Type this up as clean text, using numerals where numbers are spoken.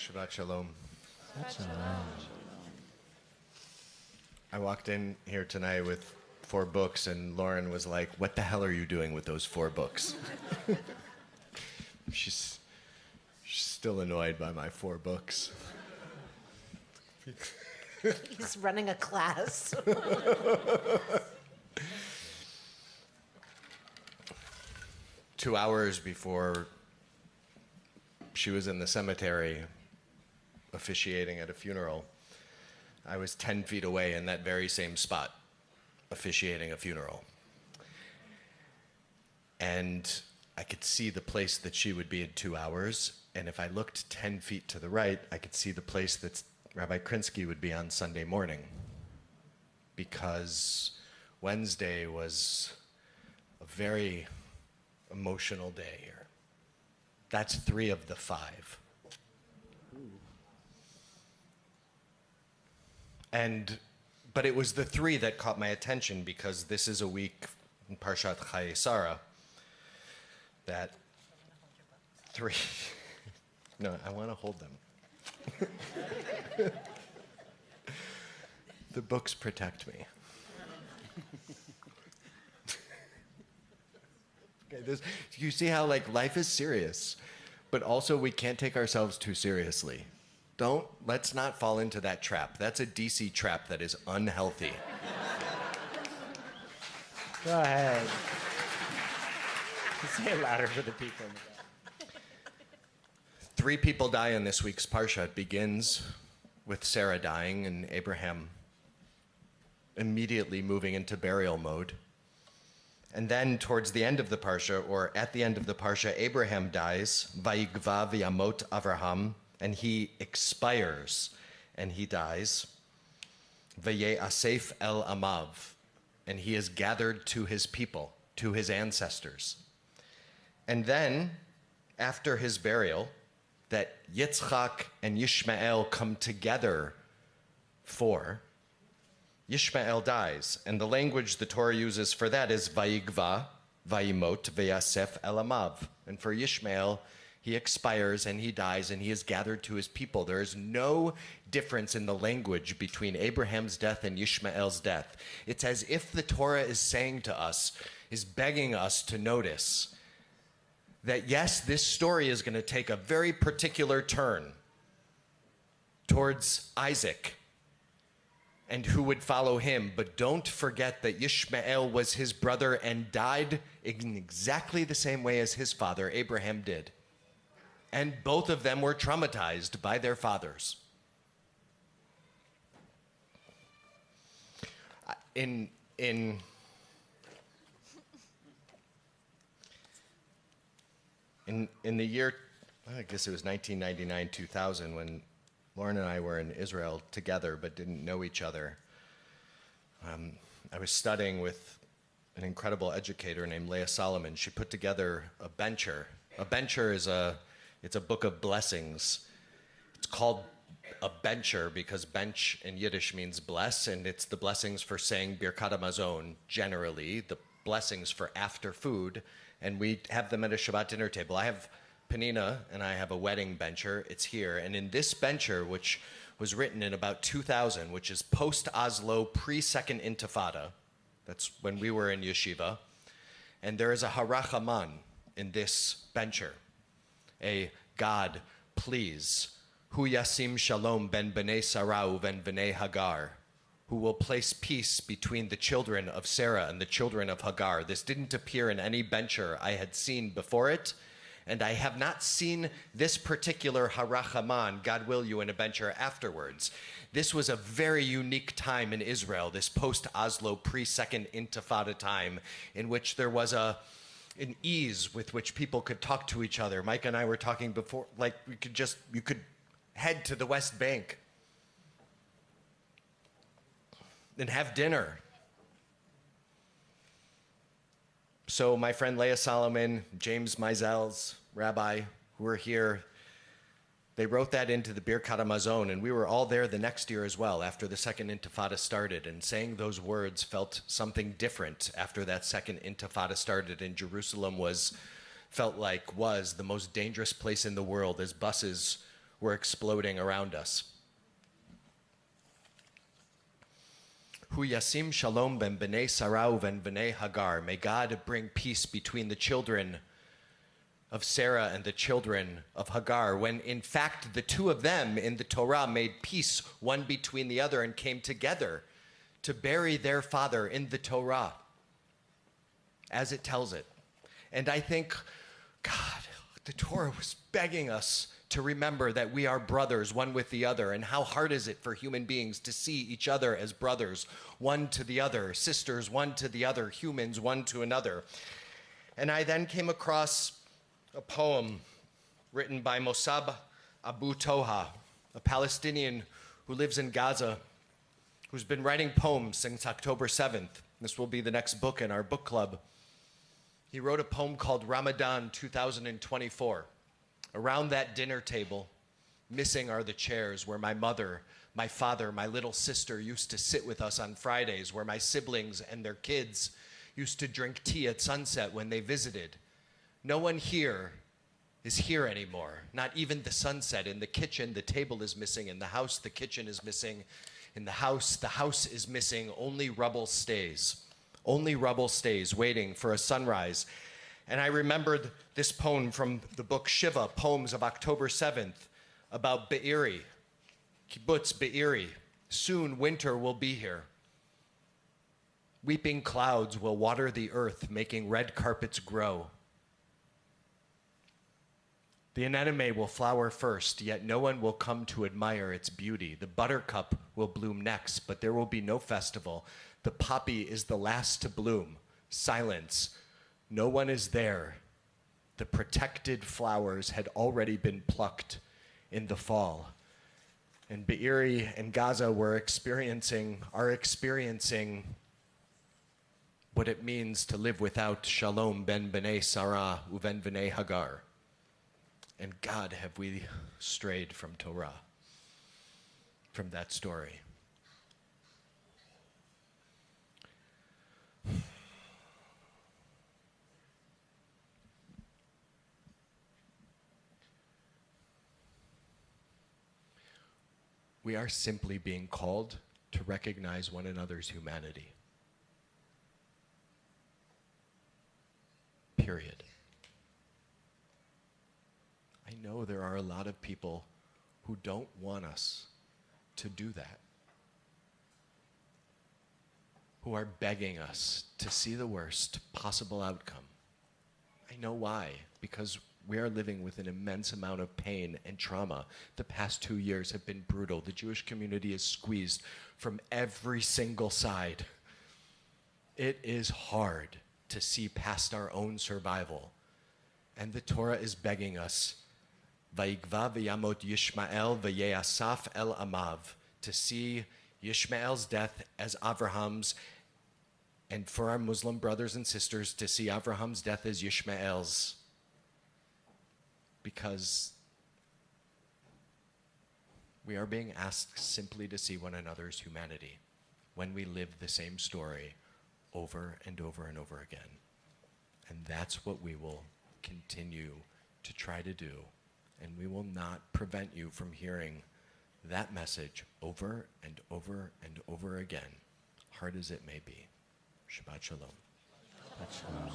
Shabbat Shalom. Shalom. I walked in here tonight with 4 books, and Lauren was like, "What the hell are you doing with those 4 books?" She's still annoyed by my 4 books. He's running a class. 2 hours before she was in the cemetery officiating at a funeral, I was 10 feet away in that very same spot officiating a funeral. And I could see the place that she would be in 2 hours. And if I looked 10 feet to the right, I could see the place that Rabbi Krinsky would be on Sunday morning. Because Wednesday was a very emotional day here. That's 3 of the 5. But it was the 3 that caught my attention, because this is a week in Parshat Chayei that 3. No, I want to hold them. The books protect me. Okay, you see how life is serious, but also we can't take ourselves too seriously. Let's not fall into that trap. That's a DC trap that is unhealthy. Go ahead. Say it louder for the people in the back. 3 people die in this week's Parsha. It begins with Sarah dying and Abraham immediately moving into burial mode. And then towards the end of the Parsha, or at the end of the Parsha, Abraham dies, Vayigva v'yamot Avraham, and he expires and he dies. V'ye'asef el amav, and he is gathered to his people, to his ancestors. And then, after his burial, that Yitzchak and Ishma'el come together for, Ishma'el dies, and the language the Torah uses for that is Vayigva, Vayimot, V'yasef el amav. And for Ishma'el, he expires and he dies and he is gathered to his people. There is no difference in the language between Abraham's death and Ishmael's death. It's as if the Torah is saying to us, is begging us to notice that yes, this story is going to take a very particular turn towards Isaac and who would follow him, but don't forget that Ishmael was his brother and died in exactly the same way as his father, Abraham, did. And both of them were traumatized by their fathers. In the year, I guess it was 1999, 2000, when Lauren and I were in Israel together but didn't know each other, I was studying with an incredible educator named Leah Solomon. She put together a bencher. A bencher is it's a book of blessings. It's called a bencher because bench in Yiddish means bless, and it's the blessings for saying Birkat HaMazon generally, the blessings for after food, and we have them at a Shabbat dinner table. I have Penina, and I have a wedding bencher. It's here, and in this bencher, which was written in about 2000, which is post-Oslo, pre-Second Intifada, that's when we were in yeshiva, and there is a harachaman in this bencher. A God, please, hu yasim shalom ben bnei Sarah uven bnei Hagar, who will place peace between the children of Sarah and the children of Hagar. This didn't appear in any bencher I had seen before it, and I have not seen this particular harachaman, God will you, in a bencher afterwards. This was a very unique time in Israel, this post-Oslo, pre-Second Intifada time, in which there was an ease with which people could talk to each other. Mike and I were talking before, you could head to the West Bank and have dinner. So my friend Leah Solomon, James Mizell's rabbi, who were here, they wrote that into the Birkat HaMazon, and we were all there the next year as well after the Second Intifada started, and saying those words felt something different after that Second Intifada started, and Jerusalem was the most dangerous place in the world as buses were exploding around us. Hu yasim shalom ben b'nei Sarah uven b'nei Hagar. May God bring peace between the children of Sarah and the children of Hagar, when in fact the two of them in the Torah made peace one between the other and came together to bury their father in the Torah, as it tells it. And I think, God, the Torah was begging us to remember that we are brothers, one with the other, and how hard is it for human beings to see each other as brothers, one to the other, sisters, one to the other, humans, one to another. And I then came across a poem written by Mossab Abu Toha, a Palestinian who lives in Gaza, who's been writing poems since October 7th. This will be the next book in our book club. He wrote a poem called Ramadan 2024. Around that dinner table, missing are the chairs where my mother, my father, my little sister used to sit with us on Fridays, where my siblings and their kids used to drink tea at sunset when they visited. No one here is here anymore, not even the sunset. In the kitchen, the table is missing. In the house, the kitchen is missing. In the house is missing. Only rubble stays. Only rubble stays, waiting for a sunrise. And I remembered this poem from the book Shiva, Poems of October 7th, about Be'eri, Kibbutz Be'eri. Soon winter will be here. Weeping clouds will water the earth, making red carpets grow. The anemone will flower first, yet no one will come to admire its beauty. The buttercup will bloom next, but there will be no festival. The poppy is the last to bloom. Silence. No one is there. The protected flowers had already been plucked in the fall. And Be'eri and Gaza are experiencing what it means to live without Shalom ben b'nei Sarah uven b'nei Hagar. And God, have we strayed from Torah, from that story. We are simply being called to recognize one another's humanity. Period. I know there are a lot of people who don't want us to do that, who are begging us to see the worst possible outcome. I know why, because we are living with an immense amount of pain and trauma. The past 2 years have been brutal. The Jewish community is squeezed from every single side. It is hard to see past our own survival. And the Torah is begging us, Vayikva v'yamot Ishma'el v'yeasaf el amav, to see Ishmael's death as Abraham's, and for our Muslim brothers and sisters to see Abraham's death as Ishmael's. Because we are being asked simply to see one another's humanity when we live the same story over and over and over again. And that's what we will continue to try to do. And we will not prevent you from hearing that message over and over and over again, hard as it may be. Shabbat Shalom. Shalom.